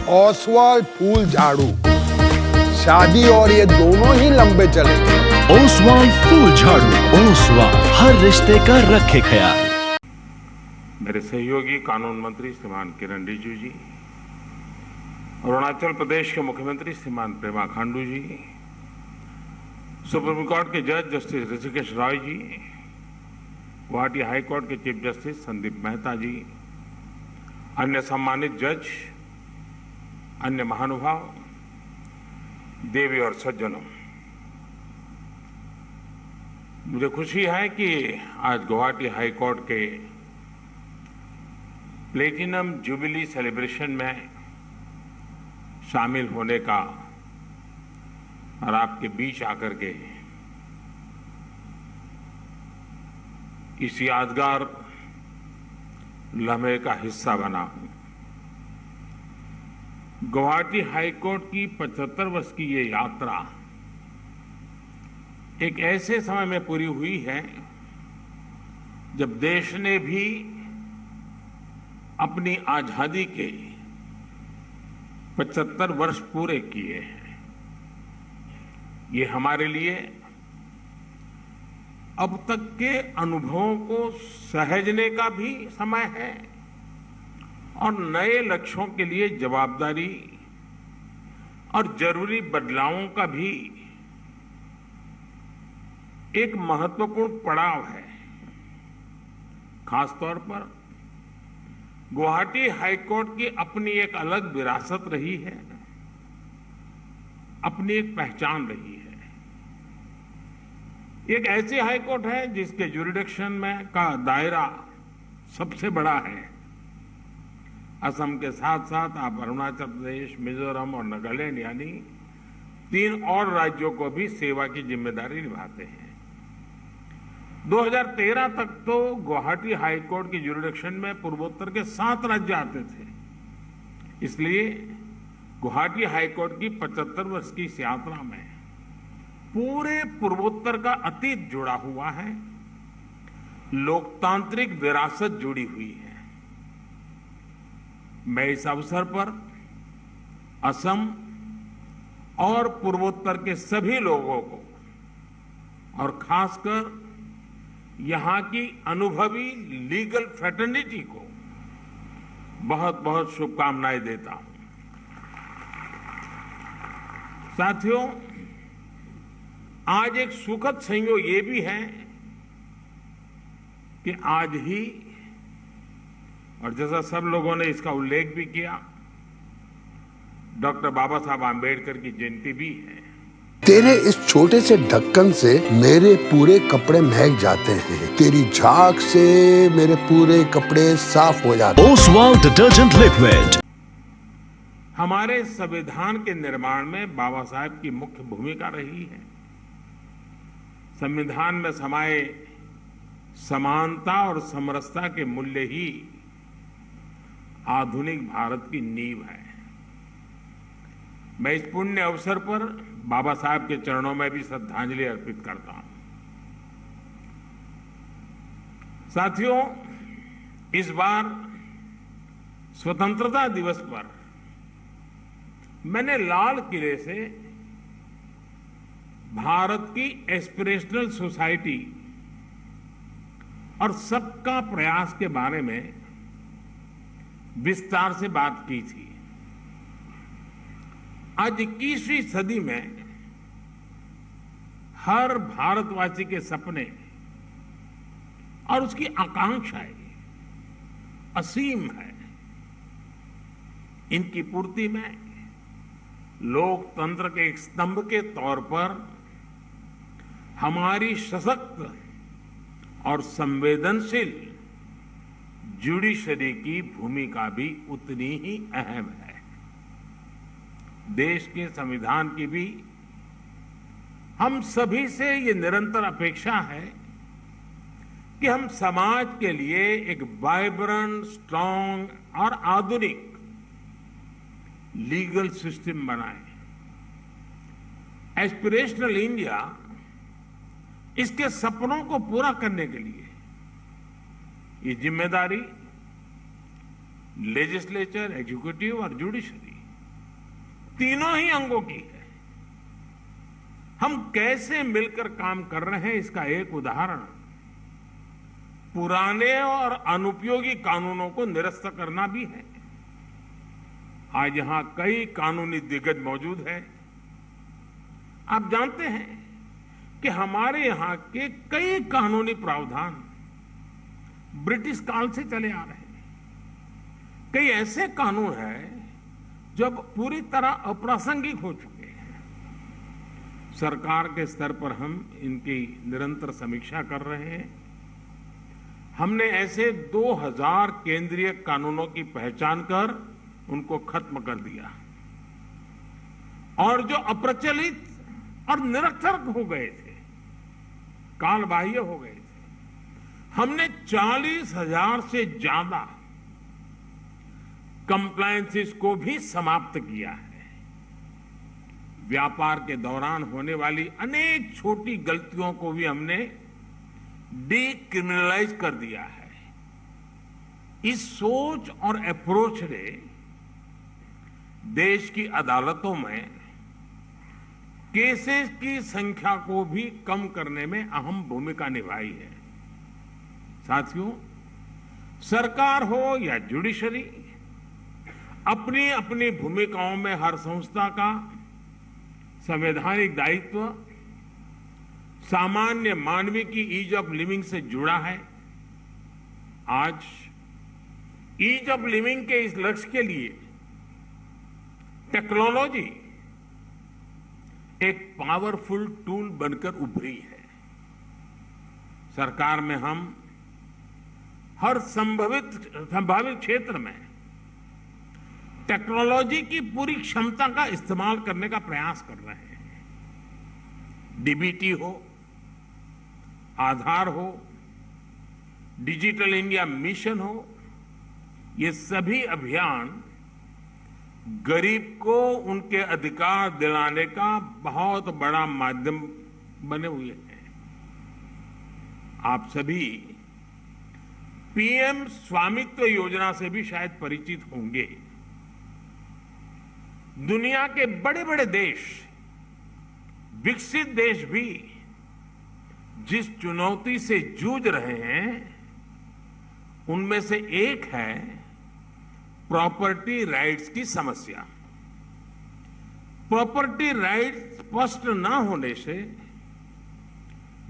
ओसवाल फूल झाड़ू, शादी और ये दोनों ही लंबे चलेंगे। ओसवाल फूल झाड़ू, ओसवाल हर रिश्ते का रखे ख्याल। मेरे सहयोगी कानून मंत्री श्रीमान किरण रिजिजू जी, अरुणाचल प्रदेश के मुख्यमंत्री श्रीमान पेमा खांडू जी, सुप्रीम कोर्ट के जज जस्टिस ऋषिकेश रॉय जी, गुवाहाटी हाई कोर्ट के चीफ जस्टिस संदीप मेहता जी, अन्य सम्मानित जज, अन्य महानुभाव, देवी और सज्जनों, मुझे खुशी है कि आज गुवाहाटी हाई कोर्ट के प्लेटिनम जुबिली सेलिब्रेशन में शामिल होने का और आपके बीच आकर के इस यादगार लम्हे का हिस्सा बना हूं। गुवाहाटी हाई कोर्ट की 75 वर्ष की ये यात्रा एक ऐसे समय में पूरी हुई है जब देश ने भी अपनी आजादी के 75 वर्ष पूरे किए हैं। ये हमारे लिए अब तक के अनुभवों को सहेजने का भी समय है और नए लक्ष्यों के लिए जवाबदारी और जरूरी बदलावों का भी एक महत्वपूर्ण पड़ाव है। खासतौर पर गुवाहाटी हाई कोर्ट की अपनी एक अलग विरासत रही है, अपनी एक पहचान रही है। एक ऐसी हाई कोर्ट है जिसके ज्यूरिडिक्शन में का दायरा सबसे बड़ा है। असम के साथ साथ आप अरुणाचल प्रदेश, मिजोरम और नागालैंड यानी 3 और राज्यों को भी सेवा की जिम्मेदारी निभाते हैं। 2013 तक तो गुवाहाटी हाई कोर्ट की ज्यूरिडिक्शन में पूर्वोत्तर के 7 राज्य आते थे। इसलिए गुवाहाटी हाई कोर्ट की 75 वर्ष की इस यात्रा में पूरे पूर्वोत्तर का अतीत जुड़ा हुआ है, लोकतांत्रिक विरासत जुड़ी हुई है। मैं इस अवसर पर असम और पूर्वोत्तर के सभी लोगों को और खासकर यहां की अनुभवी लीगल फ्रेटर्निटी को बहुत बहुत शुभकामनाएं देता हूं। साथियों, आज एक सुखद संयोग ये भी है कि आज ही, और जैसा सब लोगों ने इसका उल्लेख भी किया, डॉक्टर बाबा साहब आम्बेडकर की जयंती भी है। तेरे इस छोटे से ढक्कन से मेरे पूरे कपड़े महक जाते हैं, तेरी झाग से मेरे पूरे कपड़े साफ हो जाते हैं। Oswal detergent liquid. हमारे संविधान के निर्माण में बाबा साहब की मुख्य भूमिका रही है। संविधान में समाये समानता और समरसता के मूल्य ही आधुनिक भारत की नींव है। मैं इस पुण्य अवसर पर बाबा साहब के चरणों में भी श्रद्धांजलि अर्पित करता हूं। साथियों, इस बार स्वतंत्रता दिवस पर मैंने लाल किले से भारत की एस्पिरेशनल सोसाइटी और सबका प्रयास के बारे में विस्तार से बात की थी। आज 21वीं सदी में हर भारतवासी के सपने और उसकी आकांक्षाएं असीम है। इनकी पूर्ति में लोकतंत्र के एक स्तंभ के तौर पर हमारी सशक्त और संवेदनशील जुडिशरी की भूमिका भी उतनी ही अहम है। देश के संविधान की भी हम सभी से ये निरंतर अपेक्षा है कि हम समाज के लिए एक वाइब्रेंट, स्ट्रांग और आधुनिक लीगल सिस्टम बनाएं। एस्पिरेशनल इंडिया इसके सपनों को पूरा करने के लिए ये जिम्मेदारी लेजिस्लेचर, एग्जीक्यूटिव और जुडिशरी तीनों ही अंगों की है। हम कैसे मिलकर काम कर रहे हैं, इसका एक उदाहरण पुराने और अनुपयोगी कानूनों को निरस्त करना भी है। आज यहां कई कानूनी दिग्गज मौजूद हैं। आप जानते हैं कि हमारे यहां के कई कानूनी प्रावधान ब्रिटिश काल से चले आ रहे हैं। कई ऐसे कानून हैं जो अब पूरी तरह अप्रासंगिक हो चुके हैं। सरकार के स्तर पर हम इनकी निरंतर समीक्षा कर रहे हैं। हमने ऐसे 2000 केंद्रीय कानूनों की पहचान कर उनको खत्म कर दिया, और जो अप्रचलित और निरर्थक हो गए थे, कालबाह्य हो गए थे, हमने 40,000 से ज्यादा कंप्लायंसेस को भी समाप्त किया है। व्यापार के दौरान होने वाली अनेक छोटी गलतियों को भी हमने डीक्रिमिनलाइज कर दिया है। इस सोच और अप्रोच ने देश की अदालतों में केसेस की संख्या को भी कम करने में अहम भूमिका निभाई है। साथियों, सरकार हो या जुडिशरी, अपनी अपनी भूमिकाओं में हर संस्था का संवैधानिक दायित्व सामान्य मानवीय की ईज ऑफ लिविंग से जुड़ा है। आज ईज ऑफ लिविंग के इस लक्ष्य के लिए टेक्नोलॉजी एक पावरफुल टूल बनकर उभरी है। सरकार में हम हर संभावित क्षेत्र में टेक्नोलॉजी की पूरी क्षमता का इस्तेमाल करने का प्रयास कर रहे हैं। डीबीटी हो, आधार हो, डिजिटल इंडिया मिशन हो, ये सभी अभियान गरीब को उनके अधिकार दिलाने का बहुत बड़ा माध्यम बने हुए हैं। आप सभी पीएम स्वामित्व योजना से भी शायद परिचित होंगे। दुनिया के बड़े बड़े देश, विकसित देश भी जिस चुनौती से जूझ रहे हैं, उनमें से एक है प्रॉपर्टी राइट्स की समस्या। प्रॉपर्टी राइट्स स्पष्ट न होने से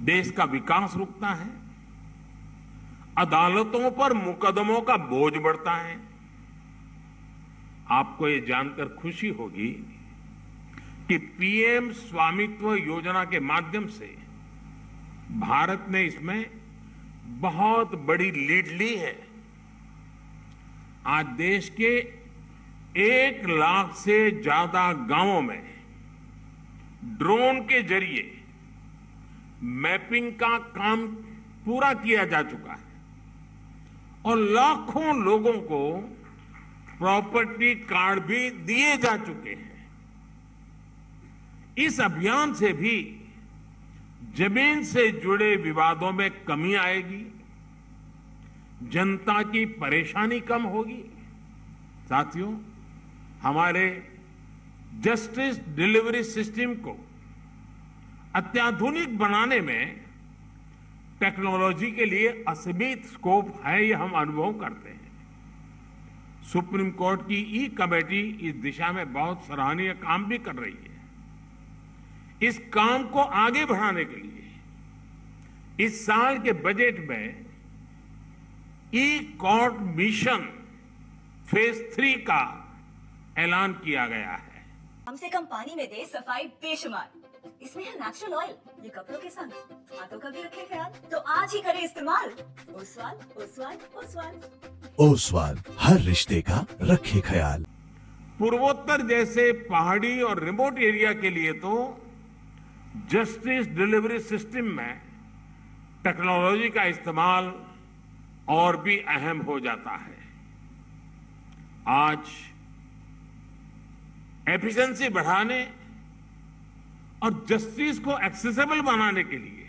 देश का विकास रुकता है, अदालतों पर मुकदमों का बोझ बढ़ता है। आपको ये जानकर खुशी होगी कि पीएम स्वामित्व योजना के माध्यम से भारत ने इसमें बहुत बड़ी लीड ली है। आज देश के 1 लाख से ज्यादा गांवों में ड्रोन के जरिए मैपिंग का काम पूरा किया जा चुका है और लाखों लोगों को प्रॉपर्टी कार्ड भी दिए जा चुके हैं। इस अभियान से भी जमीन से जुड़े विवादों में कमी आएगी, जनता की परेशानी कम होगी। साथियों, हमारे जस्टिस डिलीवरी सिस्टम को अत्याधुनिक बनाने में टेक्नोलॉजी के लिए असीमित स्कोप है, ये हम अनुभव करते हैं। सुप्रीम कोर्ट की ई कमेटी इस दिशा में बहुत सराहनीय काम भी कर रही है। इस काम को आगे बढ़ाने के लिए इस साल के बजट में ई कोर्ट मिशन फेज 3 का ऐलान किया गया है। कम से कम पानी में दे सफाई बेशुमार। इसमें है नेचुरल ऑयल, ये कपड़ों के संग हाथों का भी रखे ख्याल। तो आज ही करें इस्तेमाल ओसवाल ओसवाल ओसवाल। ओसवाल, हर रिश्ते का रखे ख्याल। पूर्वोत्तर जैसे पहाड़ी और रिमोट एरिया के लिए तो जस्टिस डिलीवरी सिस्टम में टेक्नोलॉजी का इस्तेमाल और भी अहम हो जाता है। आज एफिशिएंसी बढ़ाने और जस्टिस को एक्सेसिबल बनाने के लिए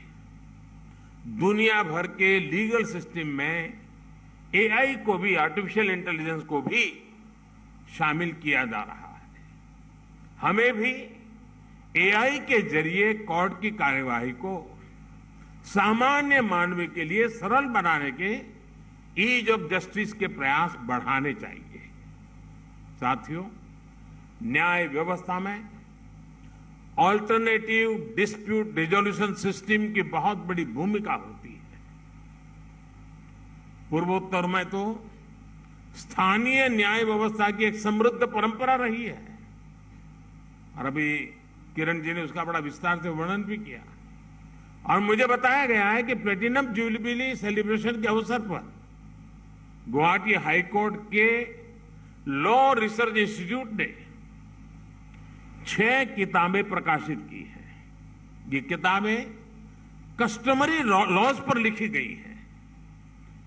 दुनिया भर के लीगल सिस्टम में एआई को भी, आर्टिफिशियल इंटेलिजेंस को भी शामिल किया जा रहा है। हमें भी एआई के जरिए कोर्ट की कार्यवाही को सामान्य मानव के लिए सरल बनाने के ईज ऑफ जस्टिस के प्रयास बढ़ाने चाहिए। साथियों, न्याय व्यवस्था में ऑल्टरनेटिव डिस्प्यूट रिजोल्यूशन सिस्टम की बहुत बड़ी भूमिका होती है। पूर्वोत्तर में तो स्थानीय न्याय व्यवस्था की एक समृद्ध परंपरा रही है और अभी किरण जी ने उसका बड़ा विस्तार से वर्णन भी किया। और मुझे बताया गया है कि प्लेटिनम जुबली सेलिब्रेशन के अवसर पर गुवाहाटी हाईकोर्ट के लॉ रिसर्च इंस्टीट्यूट ने 6 किताबें प्रकाशित की हैं। ये किताबें कस्टमरी लॉज पर लिखी गई हैं।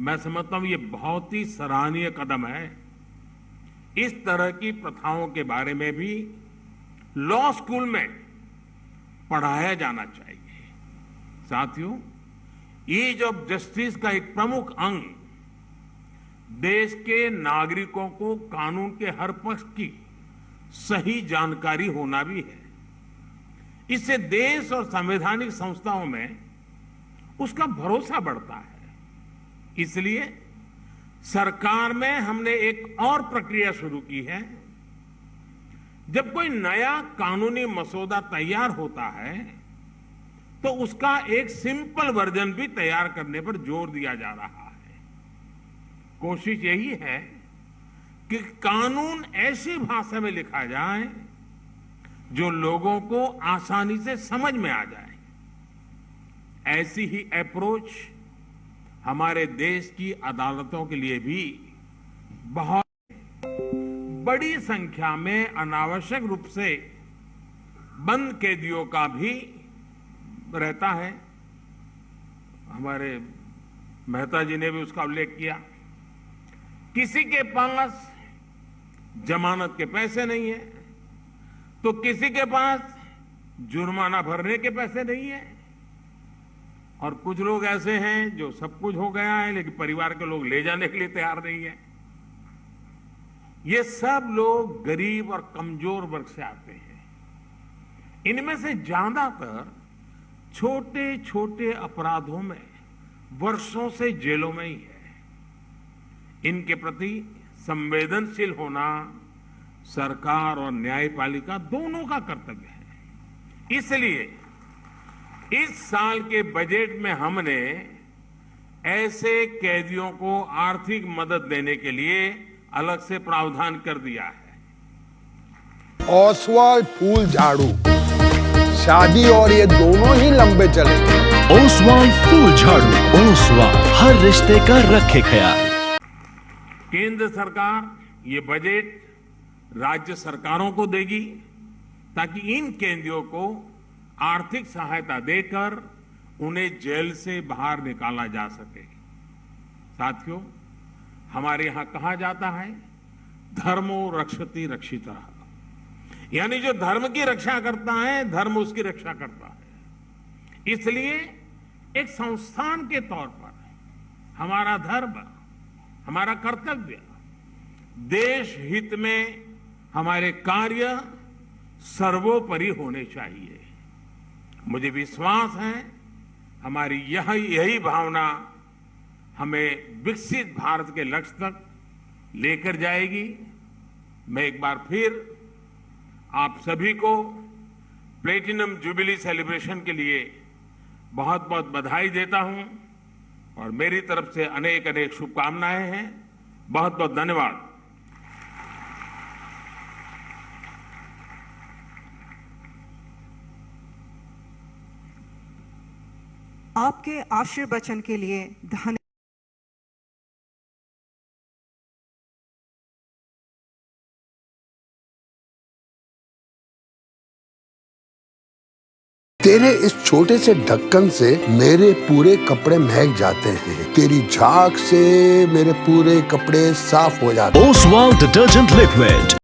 मैं समझता हूं ये बहुत ही सराहनीय कदम है। इस तरह की प्रथाओं के बारे में भी लॉ स्कूल में पढ़ाया जाना चाहिए। साथियों, ईज ऑफ जस्टिस का एक प्रमुख अंग देश के नागरिकों को कानून के हर पक्ष की सही जानकारी होना भी है। इससे देश और संवैधानिक संस्थाओं में उसका भरोसा बढ़ता है। इसलिए सरकार में हमने एक और प्रक्रिया शुरू की है। जब कोई नया कानूनी मसौदा तैयार होता है तो उसका एक सिंपल वर्जन भी तैयार करने पर जोर दिया जा रहा है। कोशिश यही है कि कानून ऐसी भाषा में लिखा जाए जो लोगों को आसानी से समझ में आ जाए। ऐसी ही अप्रोच हमारे देश की अदालतों के लिए भी बहुत बड़ी संख्या में अनावश्यक रूप से बंद कैदियों का भी रहता है। हमारे मेहता जी ने भी उसका उल्लेख किया। किसी के पास जमानत के पैसे नहीं है तो किसी के पास जुर्माना भरने के पैसे नहीं है। और कुछ लोग ऐसे हैं जो सब कुछ हो गया है लेकिन परिवार के लोग ले जाने के लिए तैयार नहीं है। ये सब लोग गरीब और कमजोर वर्ग से आते हैं। इनमें से ज्यादातर छोटे छोटे अपराधों में वर्षों से जेलों में ही है। इनके प्रति संवेदनशील होना सरकार और न्यायपालिका दोनों का कर्तव्य है। इसलिए इस साल के बजट में हमने ऐसे कैदियों को आर्थिक मदद देने के लिए अलग से प्रावधान कर दिया है। ओसवाल फूल झाड़ू, शादी और ये दोनों ही लंबे चलेंगे। ओसवाल फूल झाड़ू, ओसवाल हर रिश्ते का रखे ख्याल। केंद्र सरकार ये बजट राज्य सरकारों को देगी ताकि इन कैदियों को आर्थिक सहायता देकर उन्हें जेल से बाहर निकाला जा सके। साथियों, हमारे यहां कहा जाता है धर्मो रक्षति रक्षितः, यानी जो धर्म की रक्षा करता है धर्म उसकी रक्षा करता है। इसलिए एक संस्थान के तौर पर हमारा धर्म, हमारा कर्तव्य देश हित में हमारे कार्य सर्वोपरि होने चाहिए। मुझे विश्वास है हमारी यही भावना हमें विकसित भारत के लक्ष्य तक लेकर जाएगी। मैं एक बार फिर आप सभी को प्लेटिनम जुबिली सेलिब्रेशन के लिए बहुत बहुत बधाई देता हूं और मेरी तरफ से अनेक अनेक शुभकामनाएं हैं। बहुत बहुत धन्यवाद। आपके आशीर्वचन के लिए धन्यवाद। तेरे इस छोटे से ढक्कन से मेरे पूरे कपड़े महक जाते हैं। तेरी झाग से मेरे पूरे कपड़े साफ हो जाते हैं। Oswal detergent liquid.